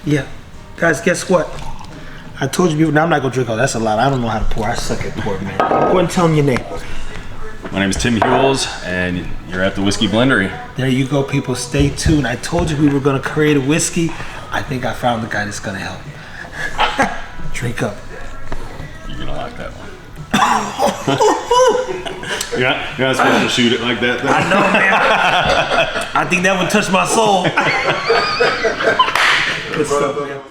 Yeah. Guys, guess what? I told you before, now I'm not gonna drink all that's a lot. I don't know how to pour. I suck at pouring, man. Go ahead and tell them your name. My name is Tim Hewells, and you're at the Whiskey Blendery. There you go, people. Stay tuned. I told you we were gonna create a whiskey. I think I found the guy that's gonna help. Drink up. You're gonna like that one. you're not supposed to shoot it like that, though. I know, man. I think that one touched my soul. Good stuff, man.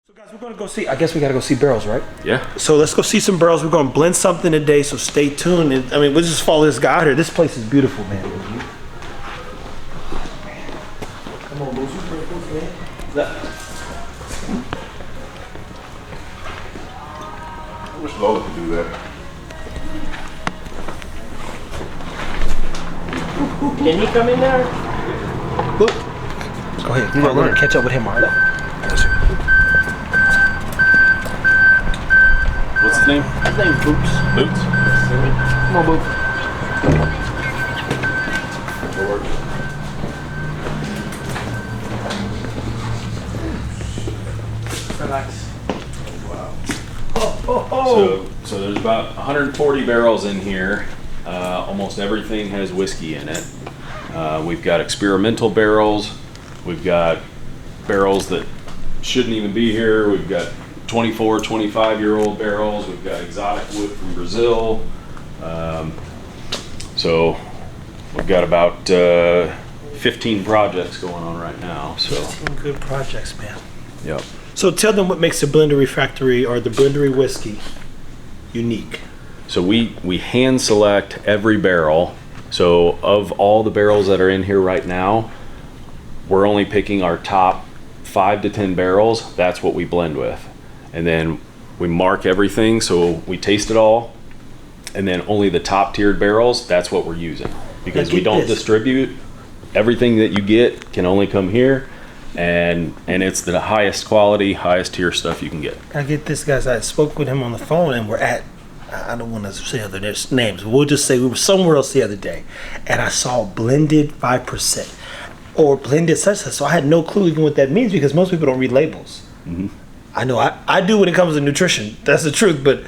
So guys, we're gonna go see, I guess we gotta go see barrels, right? Yeah. So let's go see some barrels. We're gonna blend something today, so stay tuned. And, I mean, we'll just follow this guy out here. This place is beautiful, man. Come on, lose your breakfast, man. I wish Lola could do that. Can he come in there? Look. Go ahead. We're gonna catch up with him, Marlo. What's his name? His name's Boots. Boots? Come on, Boots. Relax. So there's about 140 barrels in here. Almost everything has whiskey in it. We've got experimental barrels. We've got barrels that shouldn't even be here. We've got 24, 25-year-old barrels. We've got exotic wood from Brazil. So we've got about 15 projects going on right now. So 15 good projects, man. yep. So tell them what makes the Blendery Factory or the Blendery whiskey unique. So we hand select every barrel. So of all the barrels that are in here right now, we're only picking our top 5 to 10 barrels. That's what we blend with. And then we mark everything, so we taste it all. And then only the top tiered barrels, that's what we're using. Because we don't distribute. Everything that you get can only come here. And it's the highest quality, highest tier stuff you can get. I get this, guys. I spoke with him on the phone, and we're at, I don't want to say other names, but we'll just say we were somewhere else the other day, and I saw blended 5% or blended such. So I had no clue even what that means because most people don't read labels. Mm-hmm. I know I do when it comes to nutrition. That's the truth. But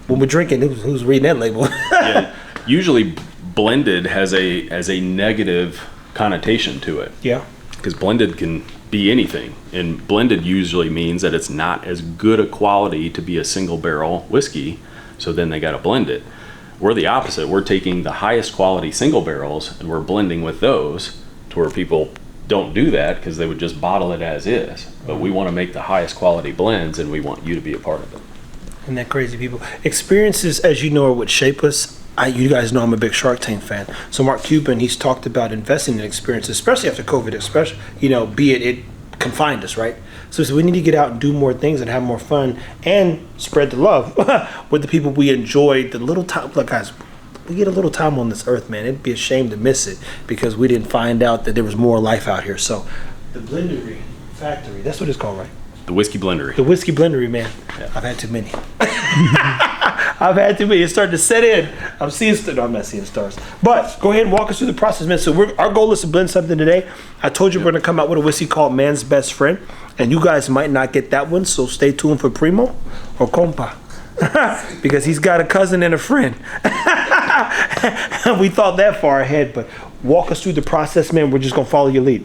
when we're drinking, who's reading that label? Yeah, usually blended has a negative connotation to it. Yeah. Because blended can be anything, and blended usually means that it's not as good a quality to be a single barrel whiskey, so then they got to blend it. We're the opposite. We're taking the highest quality single barrels and we're blending with those to where people don't do that because they would just bottle it as is. But we want to make the highest quality blends, and we want you to be a part of it. Isn't that crazy, people? Experiences, as you know, are what shape us. You guys know I'm a big Shark Tank fan. So Mark Cuban, he's talked about investing in experiences, especially after COVID, especially, be it confined us, right? So we need to get out and do more things and have more fun and spread the love with the people we enjoy. The little time, look, guys, we get a little time on this earth, man. It'd be a shame to miss it because we didn't find out that there was more life out here. So the Blendery Factory, that's what it's called, right? The Whiskey Blendery. The Whiskey Blendery, man. Yeah. I've had too many. I've had too many. It's starting to set in. I'm seeing stars. No, I'm not seeing stars. But go ahead and walk us through the process, man. So our goal is to blend something today. I told you we're going to come out with a whiskey called Man's Best Friend. And you guys might not get that one, so stay tuned for Primo or Compa. Because he's got a cousin and a friend. We thought that far ahead, but walk us through the process, man. We're just going to follow your lead.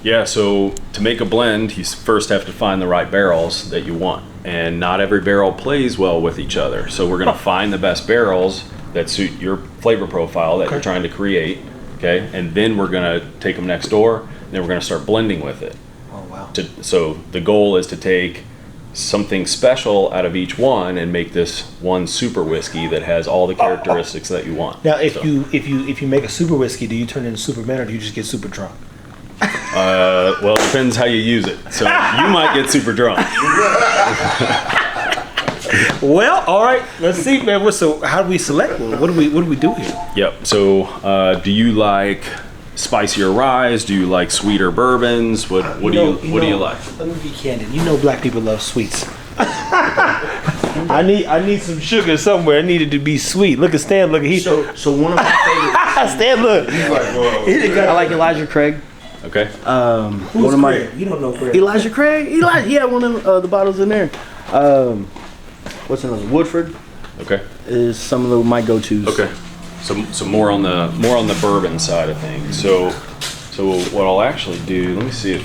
Yeah, so to make a blend, you first have to find the right barrels that you want. And not every barrel plays well with each other. So we're going to find the best barrels that suit your flavor profile that you're trying to create. Okay, and then we're going to take them next door, and then we're going to start blending with it. Oh, wow. So the goal is to take something special out of each one and make this one super whiskey that has all the characteristics that you want. Now, if you make a super whiskey, do you turn into Superman or do you just get super drunk? Well, it depends how you use it. So you might get super drunk. Well, all right. Let's see, man. So how do we select? What do we do here? Yep. So do you like spicier ryes? Do you like sweeter bourbons? What do you like? Let me be candid. You know, black people love sweets. I need some sugar somewhere. I need it to be sweet. Look at Stan. Look at he. So one of my Stan, look. He's like, whoa. favorite. I like Elijah Craig. Okay. Who's One of my Craig? You don't know Craig. Elijah Craig. He had one of the bottles in there. What's another? Woodford Okay. is some of my go-tos. Okay. So more on the bourbon side of things. So what I'll actually do, let me see if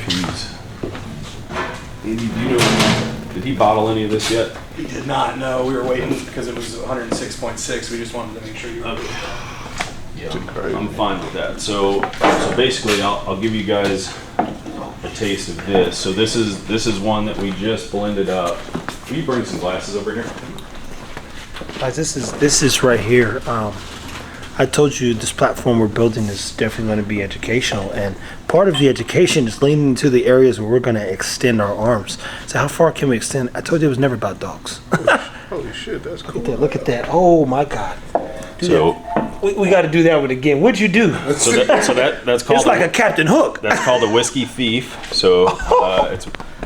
Andy, do you know, did he bottle any of this yet? He did not. No, we were waiting because it was 106.6. We just wanted to make sure you were. Yeah, I'm fine with that. So basically, I'll give you guys a taste of this. So this is one that we just blended up. Will you bring some glasses over here? Guys, this is right here. I told you this platform we're building is definitely going to be educational, and part of the education is leaning into the areas where we're going to extend our arms. So how far can we extend? I told you it was never about dogs. Holy shit, that's cool. Look at that. Oh my God. So We got to do that one again. What'd you do? that's called It's like a Captain Hook. that's called a whiskey thief. So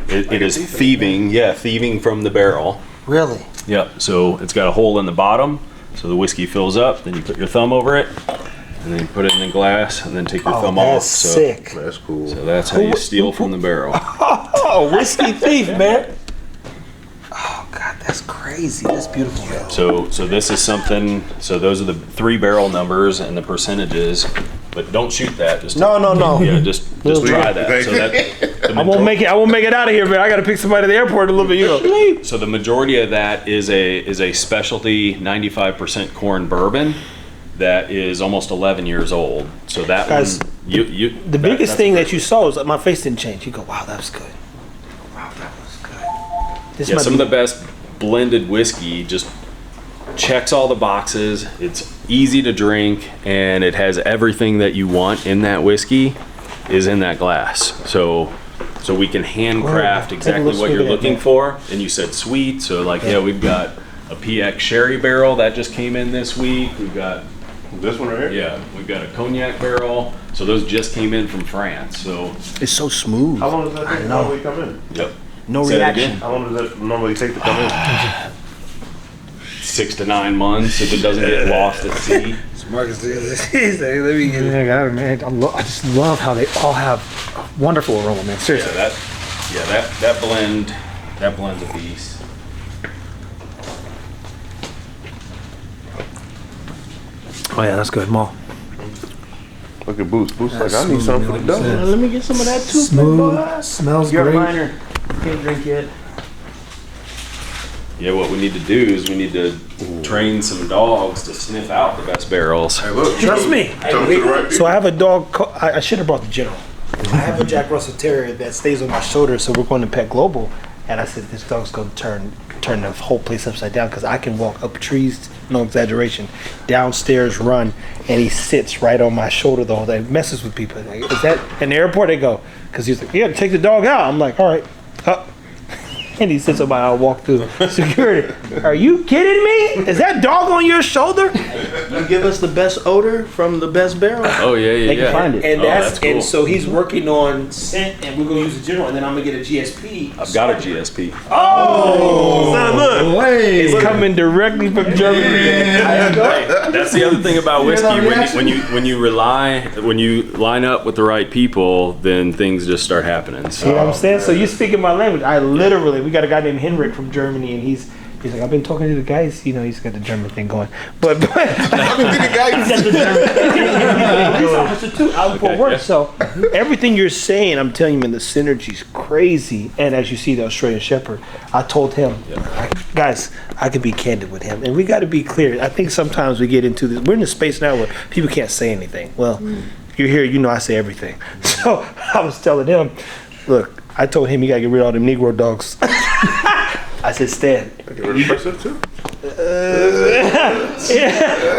it is thieving. Yeah, thieving from the barrel. Really? Yep. So it's got a hole in the bottom, so the whiskey fills up. Then you put your thumb over it, and then you put it in the glass, and then take your thumb off. That's sick. That's cool. So that's how you steal from the barrel. Oh, whiskey thief, man. Oh God, that's crazy. That's beautiful, man. So this is something. So those are the 3 barrel numbers and the percentages. But don't shoot that. Just No. yeah, just try that. So that I won't make it out of here, man. I got to pick somebody at the airport a little bit. You know. So the majority of that is a specialty 95% corn bourbon that is almost 11 years old. So that Guys, one, you The biggest thing that you saw was that my face didn't change. You go, wow, that was good. Wow, that was good. This yeah, might some be- of the best blended whiskey just checks all the boxes. It's easy to drink, and it has everything that you want in that whiskey is in that glass. So we can handcraft Take a exactly little what swig you're of that, looking man. for. And you said sweet, so like yeah, we've got a PX sherry barrel that just came in this week. We've got This one right here? yeah, we've got a cognac barrel. So those just came in from France. So It's so smooth. How long does that thing normally come in? yep. No Say that reaction. again? How long does that normally take to come in? 6 to 9 months if it doesn't get lost at sea. Marcus, he's like, let me get it. Man, I just love how they all have wonderful aroma, man. Seriously. That blend's a beast. Oh yeah, that's good, Maul. Look at Boots. Boots like, I need something for the dog. Let me get some of that too. Smooth, smells You're a great. minor. Can't drink yet. Yeah, what we need to do is we need to train some dogs to sniff out the best barrels. Hey, look. Trust me. Tell them to the right So I have a dog. I should have brought the general. I have a Jack Russell Terrier that stays on my shoulder, so we're going to Pet Global. And I said, this dog's going to turn the whole place upside down because I can walk up trees, no exaggeration, downstairs, run, and he sits right on my shoulder the whole day. Messes with people. Like, is that in the airport? They go, because he's like, yeah, take the dog out. I'm like, all right. And he sits on my, I'll walk through security. Are you kidding me? Is that dog on your shoulder? You give us the best odor from the best barrel. Oh yeah, yeah, They can yeah. find it. And Oh, that's cool. and so he's working on scent, and we're gonna use the general, and then I'm gonna get a GSP. I've got a GSP. Oh, son, look, it's coming directly from Germany. That's the other thing about whiskey. When you line up with the right people, then things just start happening. See what I'm saying? So you speaking my language. I literally, we got a guy named Henrik from Germany, and he's like, I've been talking to the guys. You know, he's got the German thing going, but he's got the German. Police officer too, out for work. yeah. So everything you're saying, I'm telling you, man, the synergy's crazy. And as you see, the Australian Shepherd, I told him, guys, I could be candid with him, and we got to be clear. I think sometimes we get into this. We're in a space now where people can't say anything. Well, if you're here, you know I say everything. So I was telling him, look, I told him he got to get rid of all them Negro dogs. I said, Stan.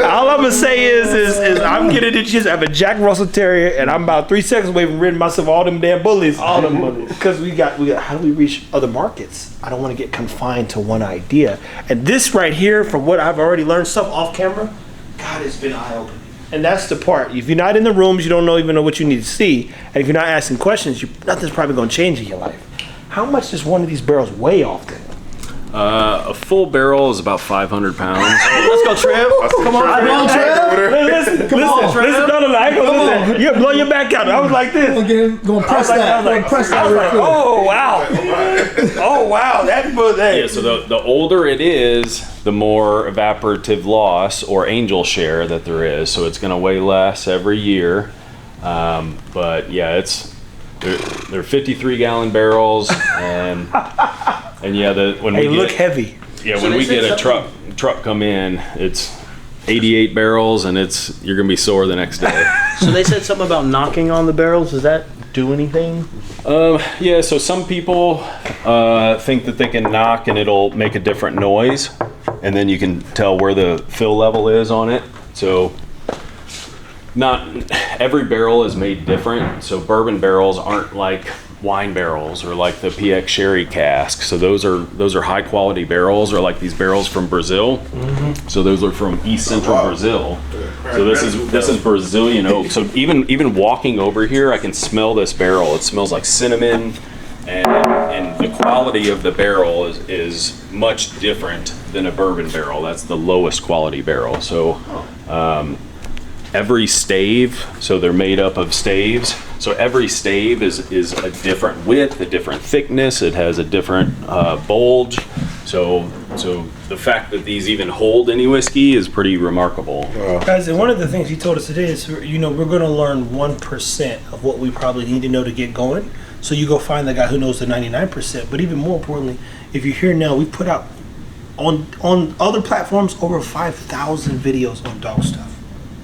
All I'm gonna say is I'm getting the chance. I have a Jack Russell Terrier, and I'm about 3 seconds away from ridding myself of all them damn bullies. All them bullies. Because we got. How do we reach other markets? I don't want to get confined to one idea. And this right here, from what I've already learned, stuff off camera, God, it's been eye opening. And that's the part. If you're not in the rooms, you don't even know what you need to see. And if you're not asking questions, nothing's probably gonna change in your life. How much does one of these barrels weigh often? A full barrel is about 500 pounds. Let's go, Trev. Come on, Trev. Listen, no, I ain't gonna listen. You blow your back out. I was like this. Gonna press that. Gonna press that real quick. Oh wow! Oh wow! That was Yeah, so the older it is, the more evaporative loss or angel share that there is. So it's going to weigh less every year. But yeah, they're 53-gallon barrels, and yeah, when They we look get, heavy. yeah, So when they we said get a truck come in, it's 88 barrels, and you're gonna be sore the next day. So they said something about knocking on the barrels. Does that do anything? Yeah, so some people think that they can knock and it'll make a different noise, and then you can tell where the fill level is on it. So not every barrel is made different. So bourbon barrels aren't like wine barrels or like the PX sherry cask. So those are high quality barrels, or like these barrels from Brazil. So those are from East Central Brazil. So this is Brazilian oak. So even walking over here, I can smell this barrel. It smells like cinnamon, and the quality of the barrel is much different than a bourbon barrel. That's the lowest quality barrel. So every stave, so they're made up of staves. So every stave is a different width, a different thickness. It has a different bulge. So the fact that these even hold any whiskey is pretty remarkable. Guys, and one of the things he told us today is, we're going to learn 1% of what we probably need to know to get going. So you go find the guy who knows the 99%. But even more importantly, if you're here now, we put out on other platforms over 5,000 videos on dog stuff.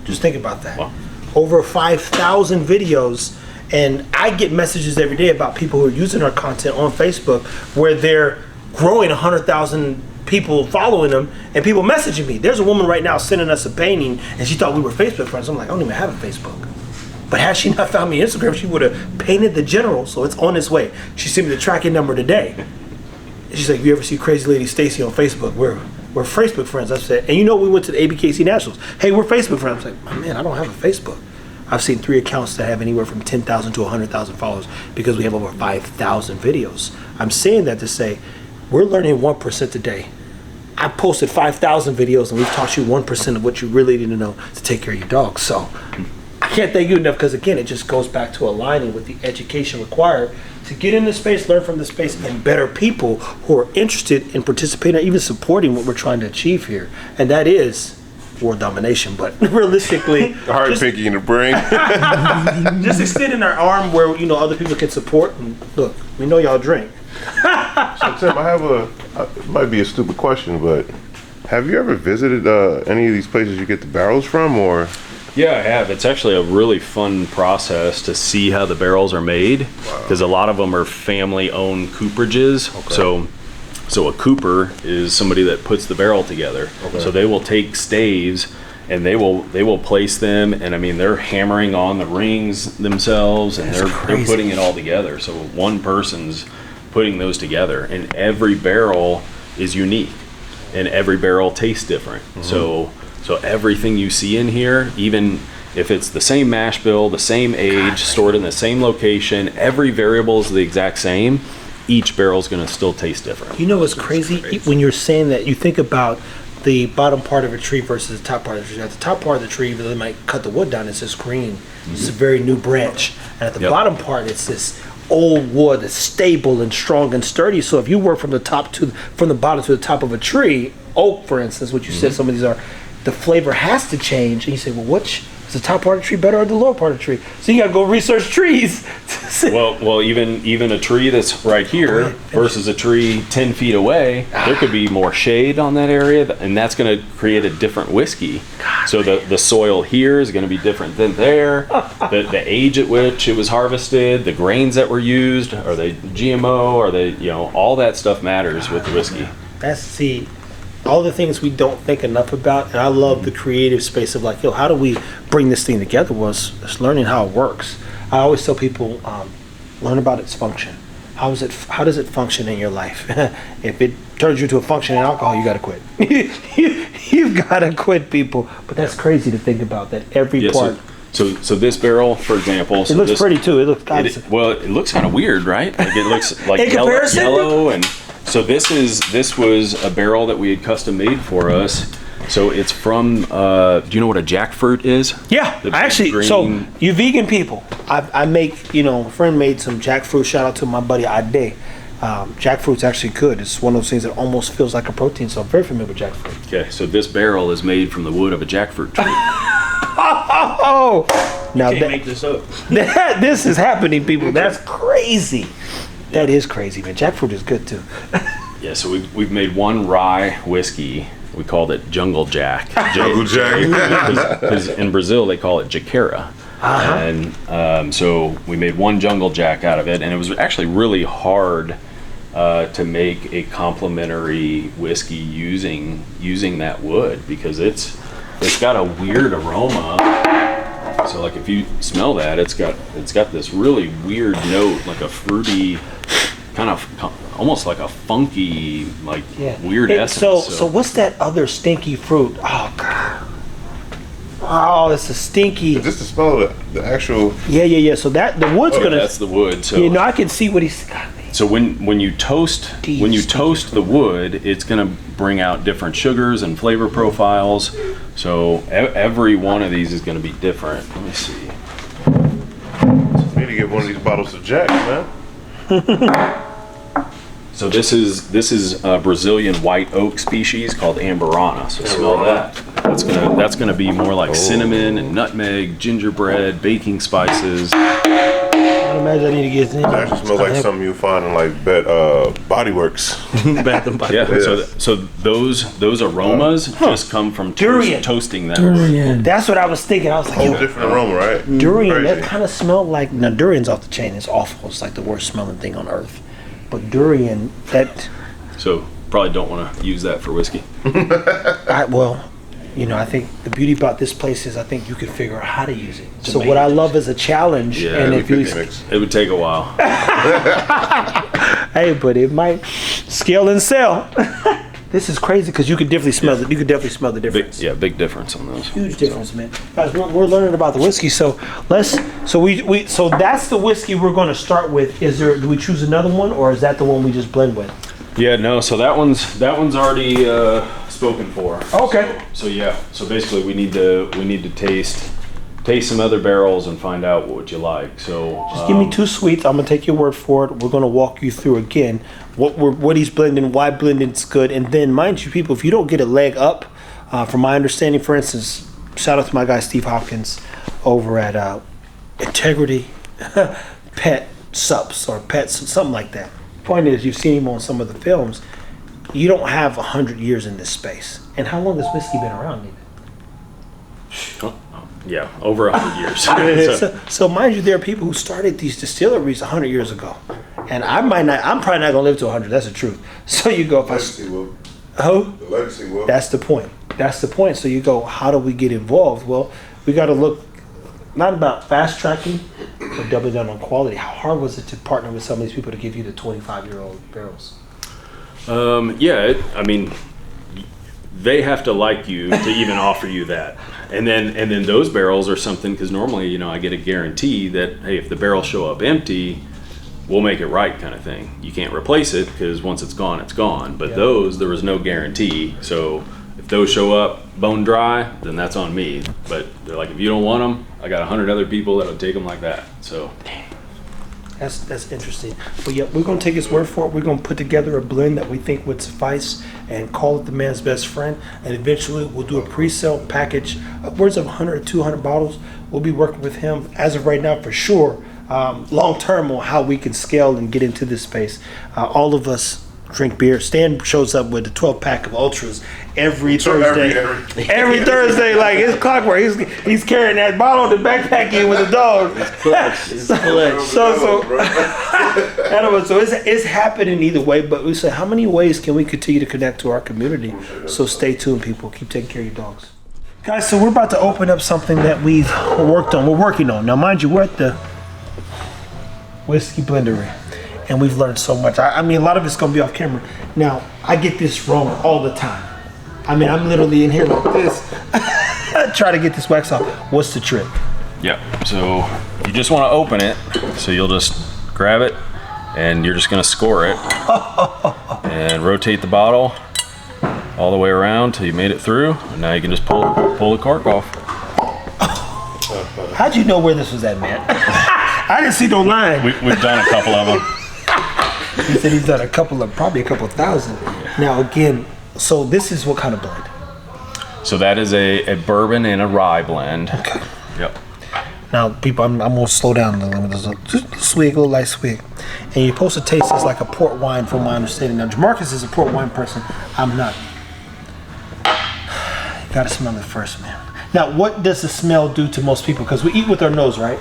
Just think about that. Wow. Over 5,000 videos. And I get messages every day about people who are using our content on Facebook where they're growing 100,000 people following them, and people messaging me. There's a woman right now sending us a painting, and she thought we were Facebook friends. I'm like, I don't even have a Facebook. But had she not found me on Instagram, she would have painted the general, so it's on its way. She sent me the tracking number today. And she's like, you ever see Crazy Lady Stacy on Facebook? We're Facebook friends. I said, and we went to the ABKC Nationals. Hey, we're Facebook friends. I was like, oh, man, I don't have a Facebook. I've seen 3 accounts that have anywhere from 10,000 to 100,000 followers because we have over 5,000 videos. I'm saying that to say, we're learning 1% today. I posted 5,000 videos and we've taught you 1% of what you really need to know to take care of your dog. So I can't thank you enough, because again, it just goes back to aligning with the education required to get in the space, learn from the space, and better people who are interested in participating or even supporting what we're trying to achieve here. And that is world domination. But realistically, Hard just, pinky in the brain. just extending our arm where other people can support. And look, we know y'all drink. So Tim, I have it might be a stupid question, but have you ever visited any of these places you get the barrels from, or? Yeah, I have. It's actually a really fun process to see how the barrels are made, because a lot of them are family-owned cooperages. Okay. So a cooper is somebody that puts the barrel together. Okay. So they will take staves and they will place them, and I mean they're hammering on the rings themselves, and they're putting it all together. So one person's putting those together, and every barrel is unique, and every barrel tastes different. So everything you see in here, even if it's the same mash bill, the same age, stored in the same location, every variable is the exact same, each barrel's gonna still taste different. You know what's crazy? When you're saying that, you think about the bottom part of a tree versus the top part of the tree. At the top part of the tree, they might cut the wood down, it's just green. It's a very new branch. And at the bottom part, it's this old wood that's stable and strong and sturdy. So if you work from the bottom to the top of a tree, oak for instance, what you said some of these are, the flavor has to change. And you say, well, which is the top part of the tree better or the lower part of the tree? So you gotta go research trees. Well, even a tree that's right here versus a tree 10 feet away, there could be more shade on that area, and that's going to create a different whiskey. So the soil here is going to be different than there. The age at which it was harvested, the grains that were used, are they GMO, are they, all that stuff matters with the whiskey. All the things we don't think enough about, and I love the creative space of like, how do we bring this thing together? Was learning how it works. I always tell people, learn about its function. How does it function in your life? If it turns you to a function in alcohol, you got to quit. You've got to quit, people. But that's crazy to think about, that every part. So this barrel, for example, it looks pretty too. It looks it looks kind of weird, right? Like it looks like yellow and So this was a barrel that we had custom made for us. So it's from, do you know what a jackfruit is? Yeah, The I actually. So green- you vegan people, I make. A friend made some jackfruit. Shout out to my buddy Ade. Jackfruit's actually good. It's one of those things that almost feels like a protein. So I'm very familiar with jackfruit. Okay, so this barrel is made from the wood of a jackfruit tree. Oh, now Can't make this up. this is happening, people. That's crazy. That is crazy, man. Jackfruit is good too. Yeah, so we've made one rye whiskey. We called it Jungle Jack. Jungle Jack. Because in Brazil they call it Jaqueira. And so we made one Jungle Jack out of it, and it was actually really hard to make a complementary whiskey using that wood, because it's got a weird aroma. So like if you smell that, it's got this really weird note, like a fruity, kind of almost like a funky, like weird essence. So what's that other stinky fruit? Oh god. Oh, it's a stinky. Is this the smell of the actual? Yeah. So that the wood's gonna. That's the wood. So I can see what he's got. So when you toast the wood, it's gonna bring out different sugars and flavor profiles. So every one of these is gonna be different. Let me see. We need to get one of these bottles of Jack, man. So this is a Brazilian white oak species called Amburana. So smell that. That's gonna be more like cinnamon and nutmeg, gingerbread, baking spices. I imagine I need to get this. It actually smells like something you'll find in like Body Works. Bath and Body. Yeah. Yes. So those aromas just come from Durian. toasting them. That's what I was thinking. I was like, Whole yo, different aroma, right? durian. Crazy. That kind of smelled like. Now durian's off the chain. It's awful. It's like the worst smelling thing on earth. But durian, that. So probably don't want to use that for whiskey. I think the beauty about this place is I think you can figure out how to use it. So what I love is a challenge. Yeah, and we if you, It would take a while. hey, but it might scale and sell. This is crazy because you could definitely smell it. You could definitely smell the difference. Big difference on those. Huge difference, man. Guys, we're learning about the whiskey. So so that's the whiskey we're going to start with. Do we choose another one, or is that the one we just blend with? Yeah, no. So that one's already spoken for. Okay. So yeah. So basically, we need to taste some other barrels and find out what you like. So Just give me two sweets. I'm gonna take your word for it. We're gonna walk you through again what he's blending, why blending's good, and then mind you, people, if you don't get a leg up, from my understanding, for instance, shout out to my guy Steve Hopkins over at Integrity Pet Subs or Pets, something like that. Point is, you've seen him on some of the films. You don't have 100 years in this space. And how long has whiskey been around, David? yeah, over 100 years. So mind you, there are people who started these distilleries 100 years ago, and I'm probably not gonna live to 100. That's the truth. So you go, Legacy will. oh, The legacy will. that's the point. That's the point. So you go, how do we get involved? Well, we got to look not about fast tracking, but doubling down on quality. How hard was it to partner with some of these people to give you the 25-year-old barrels? I mean, they have to like you to even offer you that. And then those barrels are something, because normally, I get a guarantee that, hey, if the barrels show up empty, we'll make it right, kind of thing. You can't replace it because once it's gone, it's gone. But those, there was no guarantee. So if those show up bone dry, then that's on me. But they're like, if you don't want them, I got 100 other people that'll take them like that. So That's interesting. But yeah, we're gonna take his word for it. We're gonna put together a blend that we think would suffice and call it the man's best friend. And eventually we'll do a pre-sale package, upwards of 100 or 200 bottles. We'll be working with him as of right now for sure, long term on how we can scale and get into this space. All of us drink beer. Stan shows up with a 12-pack of Ultras every Thursday. Every Thursday, like it's clockwork. He's carrying that bottle and backpack in with a dog. So it's happening either way. But we say, how many ways can we continue to connect to our community? So stay tuned, people. Keep taking care of your dogs. Guys, so we're about to open up something that we've worked on. We're working on. Now, mind you, we're at the Whiskey Blendery. And we've learned so much. I mean, a lot of it's going to be off camera. Now, I get this wrong all the time. I mean, I'm literally in here like this. Try to get this wax off. What's the trick? yeah. So you just want to open it. So you'll just grab it and you're just going to score it. and rotate the bottle all the way around till you made it through. And now you can just pull the cork off. How'd you know where this was at, man? I didn't see no line. We've done a couple of them. He said he's done probably a couple thousand. Now again, so this is what kind of blend? So that is a bourbon and a rye blend. Okay. Yep. Now, people, I'm gonna slow down a little bit. Just a swig, a little light swig. And you're supposed to taste this like a port wine, from my understanding. Now, Jamarcus is a port wine person. I'm not. You gotta smell it first, man. Now, what does the smell do to most people? Because we eat with our nose, right?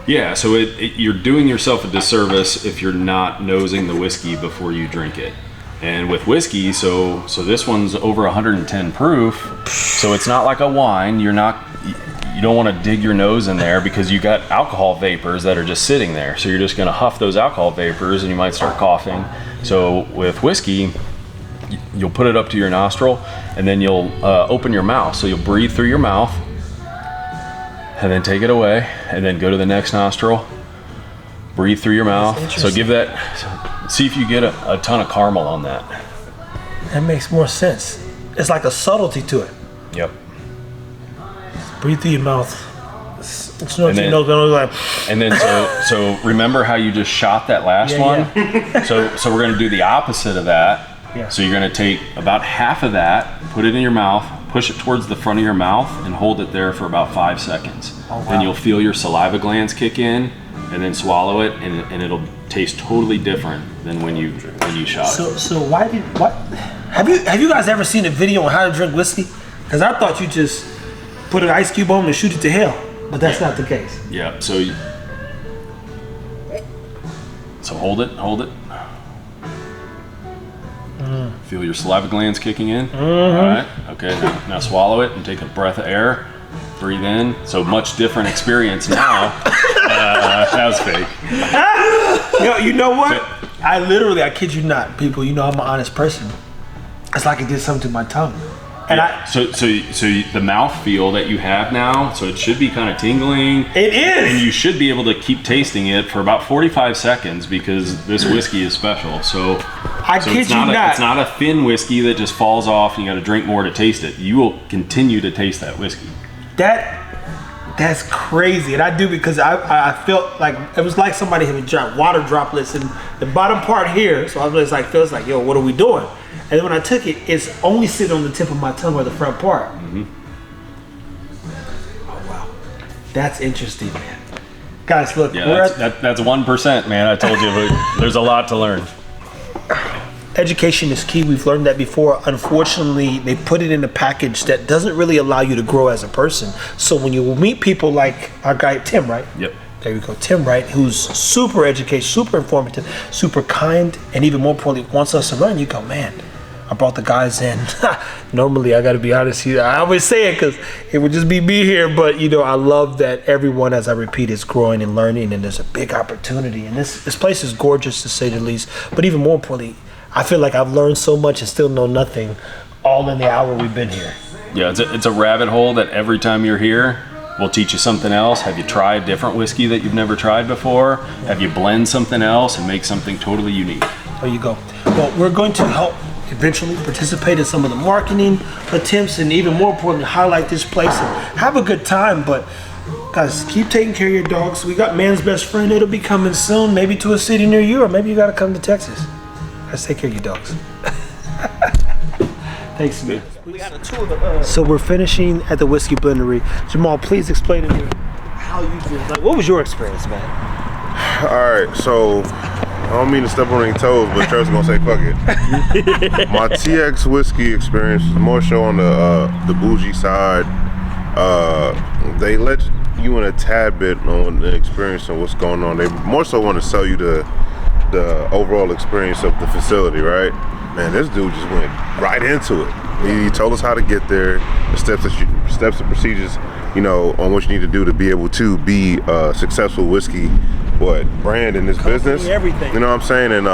Yeah, so you're doing yourself a disservice if you're not nosing the whiskey before you drink it. And with whiskey, so this one's over 110 proof, so it's not like a wine. You don't want to dig your nose in there because you got alcohol vapors that are just sitting there. So you're just going to huff those alcohol vapors and you might start coughing. So with whiskey, you'll put it up to your nostril and then you'll open your mouth. So you'll breathe through your mouth and then take it away and then go to the next nostril, breathe through your mouth. So give that, see if you get a ton of caramel on that. That makes more sense. It's like a subtlety to it. Yep. Breathe through your mouth. It's not And your then- nose, but like, And then so remember how you just shot that last one? So we're gonna do the opposite of that. Yeah. So you're gonna take about half of that, put it in your mouth, push it towards the front of your mouth, and hold it there for about 5 seconds. Oh, wow. Then you'll feel your saliva glands kick in, and then swallow it, and it'll taste totally different than when you shot it. So what? Have you guys ever seen a video on how to drink whiskey? Because I thought you just put an ice cube on and shoot it to hell, but that's not the case. Yeah. So hold it. Feel your saliva glands kicking in. All right. Okay. Now swallow it and take a breath of air. Breathe in. So much different experience now. That was fake. You know what? I kid you not, people. You know I'm an honest person. It's like it did something to my tongue, and So the mouthfeel that you have now, so it should be kind of tingling. It is. And you should be able to keep tasting it for about 45 seconds because this whiskey is special. So kid it's you not. not. It's not a thin whiskey that just falls off and you got to drink more to taste it. You will continue to taste that whiskey. That's crazy, and I do because I felt like it was like somebody had dropped water droplets in the bottom part here. So I was like, feels like, yo, what are we doing? And then when I took it, it's only sitting on the tip of my tongue or the front part. Mm-hmm. Oh wow, that's interesting, man. Guys, look, Yeah, that's 1%, man. I told you, there's a lot to learn. Education is key. We've learned that before. Unfortunately, they put it in a package that doesn't really allow you to grow as a person. So when you meet people like our guy Tim, right? Yep. There we go, Tim Wright, who's super educated, super informative, super kind, and even more importantly, wants us to learn. You go, man, I brought the guys in. Normally, I got to be honest here. I always say it because it would just be me here, but I love that everyone, as I repeat, is growing and learning, and there's a big opportunity. And this place is gorgeous, to say the least. But even more importantly, I feel like I've learned so much and still know nothing, all in the hour we've been here. Yeah, it's a rabbit hole that every time you're here, we'll teach you something else. Have you tried different whiskey that you've never tried before? Have you blend something else and make something totally unique? There you go. Well, we're going to help eventually participate in some of the marketing attempts and even more importantly, highlight this place and have a good time. But guys, keep taking care of your dogs. We got Man's Best Friend. It'll be coming soon, maybe to a city near you, or maybe you got to come to Texas. Let's take care of your dogs. Thanks, man. So we're finishing at the Whiskey Blendery. Jamal, please explain to me how you did. Like, what was your experience, man? All right, so I don't mean to step on any toes, but Trevor's gonna say fuck it. My TX whiskey experience was more so on the bougie side. They let you in a tad bit on the experience of what's going on. They more so want to sell you the overall experience of the facility, right? Man, this dude just went right into it. He told us how to get there, the steps and procedures, on what you need to do to be able to be a successful whiskey brand in this business. Everything. You know what I'm saying? And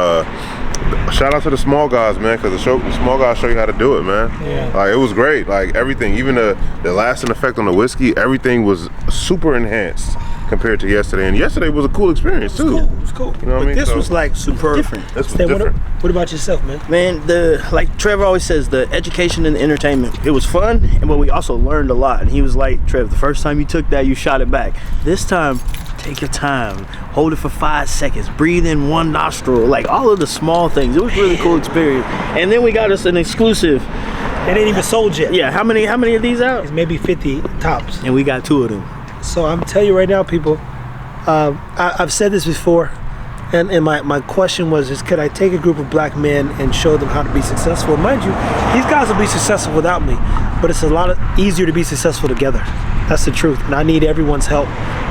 shout out to the small guys, man, because the small guys show you how to do it, man. Yeah. Like, it was great. Like, everything, even the lasting effect on the whiskey, everything was super enhanced. compared to yesterday. And yesterday was a cool experience too. It was cool. You know what I But mean? this So- was like superb. Different. This was Stan, different. what about yourself, man? Man, like Trevor always says, the education and the entertainment. It was fun, but we also learned a lot. And he was like, Trev, the first time you took that, you shot it back. This time, take your time, hold it for 5 seconds, breathe in one nostril, like all of the small things. It was a really cool experience. And then we got us an exclusive. It ain't even sold yet. Yeah, how many of these out? It's maybe 50 tops. And we got 2 of them. So I'm telling you right now, people, I've said this before, and my question was, could I take a group of black men and show them how to be successful? Mind you, these guys will be successful without me, but it's a lot easier to be successful together. That's the truth, and I need everyone's help.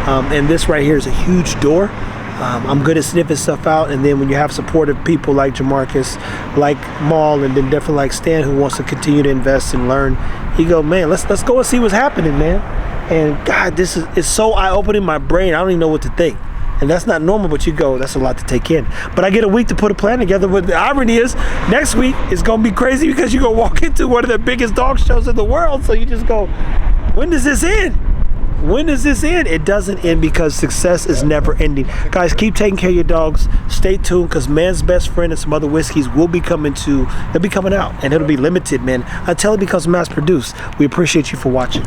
And this right here is a huge door. I'm good at sniffing stuff out, and then when you have supportive people like Jamarcus, like Maul, and then definitely like Stan, who wants to continue to invest and learn, you go, man, let's go and see what's happening, man. And God, it's so eye-opening my brain. I don't even know what to think. And that's not normal, but you go, that's a lot to take in. But I get a week to put a plan together. But the irony is, next week is going to be crazy because you're going to walk into one of the biggest dog shows in the world. So you just go, when does this end? When does this end? It doesn't end because success is never ending. Guys, keep taking care of your dogs. Stay tuned because Man's Best Friend and some other whiskeys will be coming out. And it'll be limited, man, until it becomes mass produced. We appreciate you for watching.